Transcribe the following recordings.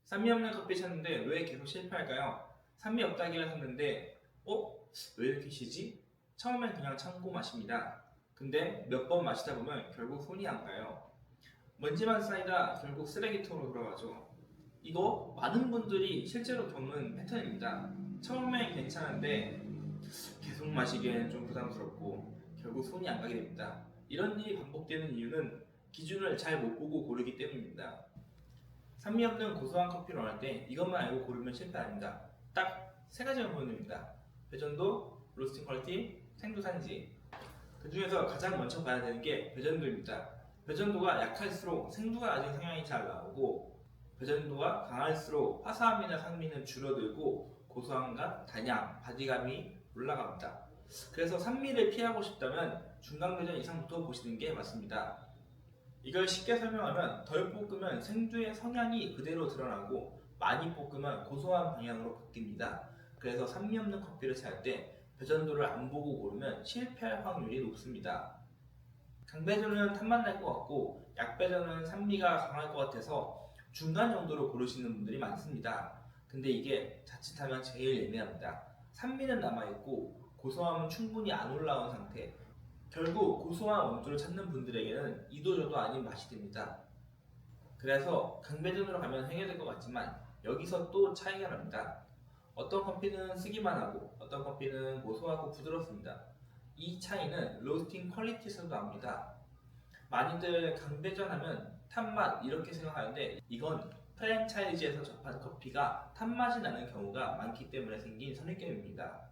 산미 없는 커피 찾는데 왜 계속 실패할까요? 산미 없다기를 샀는데 왜 이렇게 시지? 처음엔 그냥 참고 마십니다. 근데 몇 번 마시다 보면 결국 손이 안 가요. 먼지만 쌓이다 결국 쓰레기통으로 돌아가죠. 이거 많은 분들이 실제로 겪는 패턴입니다. 처음엔 괜찮은데 계속 마시기에는 좀 부담스럽고 결국 손이 안 가게 됩니다. 이런 일이 반복되는 이유는 기준을 잘 못 보고 고르기 때문입니다. 산미 없는 고소한 커피를 원할 때 이것만 알고 고르면 실패 아닙니다. 딱 세 가지만 보면 됩니다. 배전도, 로스팅 퀄리티, 생도 산지. 그 중에서 가장 먼저 봐야 되는 게 배전도입니다. 배전도가 약할수록 생두가 아직 성향이 잘 나오고, 배전도가 강할수록 화사함이나 산미는 줄어들고 고소함과 단양, 바디감이 올라갑니다. 그래서 산미를 피하고 싶다면 중간 배전 이상부터 보시는 게 맞습니다. 이걸 쉽게 설명하면 덜 볶으면 생두의 성향이 그대로 드러나고 많이 볶으면 고소한 방향으로 바뀝니다. 그래서 산미 없는 커피를 찾을 때 배전도를 안 보고 고르면 실패할 확률이 높습니다. 강배전은 탄맛 날 것 같고 약배전은 산미가 강할 것 같아서 중간 정도로 고르시는 분들이 많습니다. 근데 이게 자칫하면 제일 예민합니다. 산미는 남아있고 고소함은 충분히 안 올라온 상태. 결국 고소한 원두를 찾는 분들에게는 이도저도 아닌 맛이 됩니다. 그래서 강배전으로 가면 해결될 것 같지만 여기서 또 차이가 납니다. 어떤 커피는 쓰기만 하고 어떤 커피는 고소하고 부드럽습니다. 이 차이는 로스팅 퀄리티에서도 납니다. 많이들 강배전 하면 탄맛 이렇게 생각하는데 이건 프랜차이즈에서 접한 커피가 탄맛이 나는 경우가 많기 때문에 생긴 선입견입니다.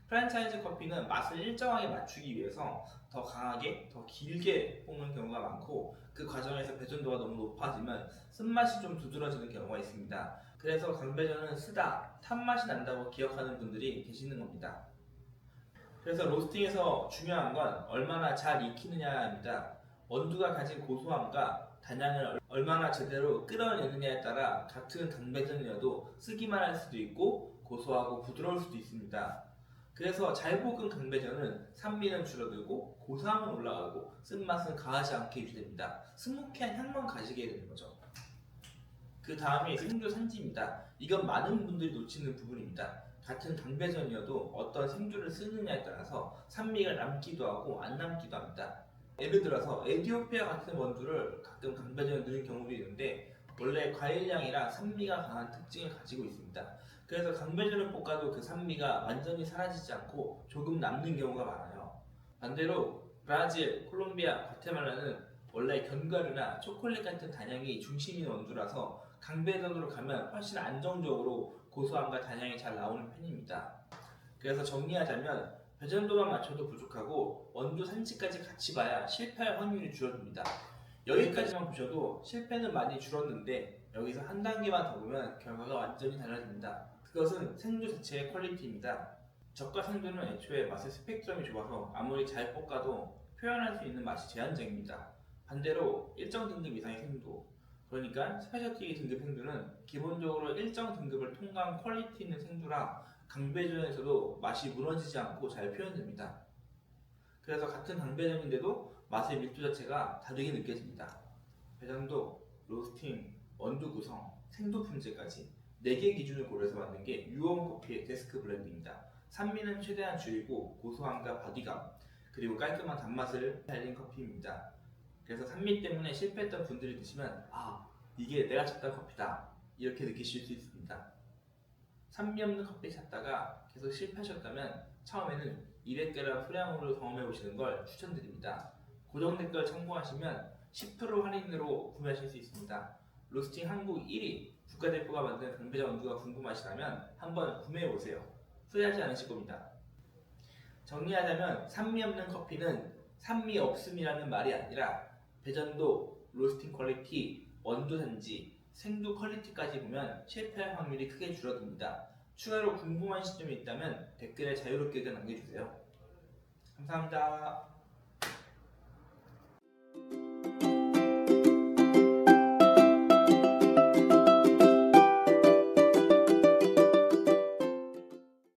프랜차이즈 커피는 맛을 일정하게 맞추기 위해서 더 강하게, 더 길게 볶는 경우가 많고 그 과정에서 배전도가 너무 높아지면 쓴맛이 좀 두드러지는 경우가 있습니다. 그래서 강배전은 쓰다, 탄맛이 난다고 기억하는 분들이 계시는 겁니다. 그래서 로스팅에서 중요한 건 얼마나 잘 익히느냐입니다. 원두가 가진 고소함과 단향을 얼마나 제대로 끌어내느냐에 따라 같은 강배전이어도 쓰기만 할 수도 있고 고소하고 부드러울 수도 있습니다. 그래서 잘 볶은 강배전은 산미는 줄어들고 고소함은 올라가고 쓴맛은 가하지 않게 유지됩니다. 스모키한 향만 가지게 되는 거죠. 그 다음이 생두 산지입니다. 이건 많은 분들이 놓치는 부분입니다. 같은 강배전이어도 어떤 생두를 쓰느냐에 따라서 산미가 남기도 하고 안 남기도 합니다. 예를 들어서 에티오피아 같은 원두를 가끔 강배전에 넣는 경우도 있는데 원래 과일향이랑 산미가 강한 특징을 가지고 있습니다. 그래서 강배전을 볶아도 그 산미가 완전히 사라지지 않고 조금 남는 경우가 많아요. 반대로 브라질, 콜롬비아, 과테말라는 원래 견과류나 초콜릿 같은 단향이 중심인 원두라서 강배전으로 가면 훨씬 안정적으로 고소함과 단향이 잘 나오는 편입니다. 그래서 정리하자면 배전도만 맞춰도 부족하고 원두 산지까지 같이 봐야 실패할 확률이 줄어듭니다. 여기까지만 보셔도 실패는 많이 줄었는데 여기서 한 단계만 더 보면 결과가 완전히 달라집니다. 그것은 생두 자체의 퀄리티입니다. 저가 생두는 애초에 맛의 스펙트럼이 좁아서 아무리 잘 볶아도 표현할 수 있는 맛이 제한적입니다. 반대로 일정 등급 이상의 생두, 그러니까 스페셜티 등급 생두는 기본적으로 일정 등급을 통과한 퀄리티 있는 생두라 강배전에서도 맛이 무너지지 않고 잘 표현됩니다. 그래서 같은 강배전인데도 맛의 밀도 자체가 다르게 느껴집니다. 배전도, 로스팅, 원두 구성, 생두 품질까지 4개 기준을 고려해서 만든 게 유온 커피의 데스크 블렌드입니다. 산미는 최대한 줄이고 고소함과 바디감, 그리고 깔끔한 단맛을 달린 커피입니다. 그래서 산미 때문에 실패했던 분들이 드시면 이게 내가 찾던 커피다 이렇게 느끼실 수 있습니다. 산미 없는 커피 찾다가 계속 실패하셨다면 처음에는 200g 소량으로 경험해 보시는 걸 추천드립니다. 고정 댓글 참고하시면 10% 할인으로 구매하실 수 있습니다. 로스팅 한국 1위 국가대표가 만든 강배전 원두가 궁금하시다면 한번 구매해 보세요. 후회하지 않으실 겁니다. 정리하자면 산미 없는 커피는 산미 없음이라는 말이 아니라 배전도, 로스팅 퀄리티, 원두 산지, 생두 퀄리티까지 보면 실패할 확률이 크게 줄어듭니다. 추가로 궁금한 시점이 있다면 댓글에 자유롭게 남겨주세요. 감사합니다.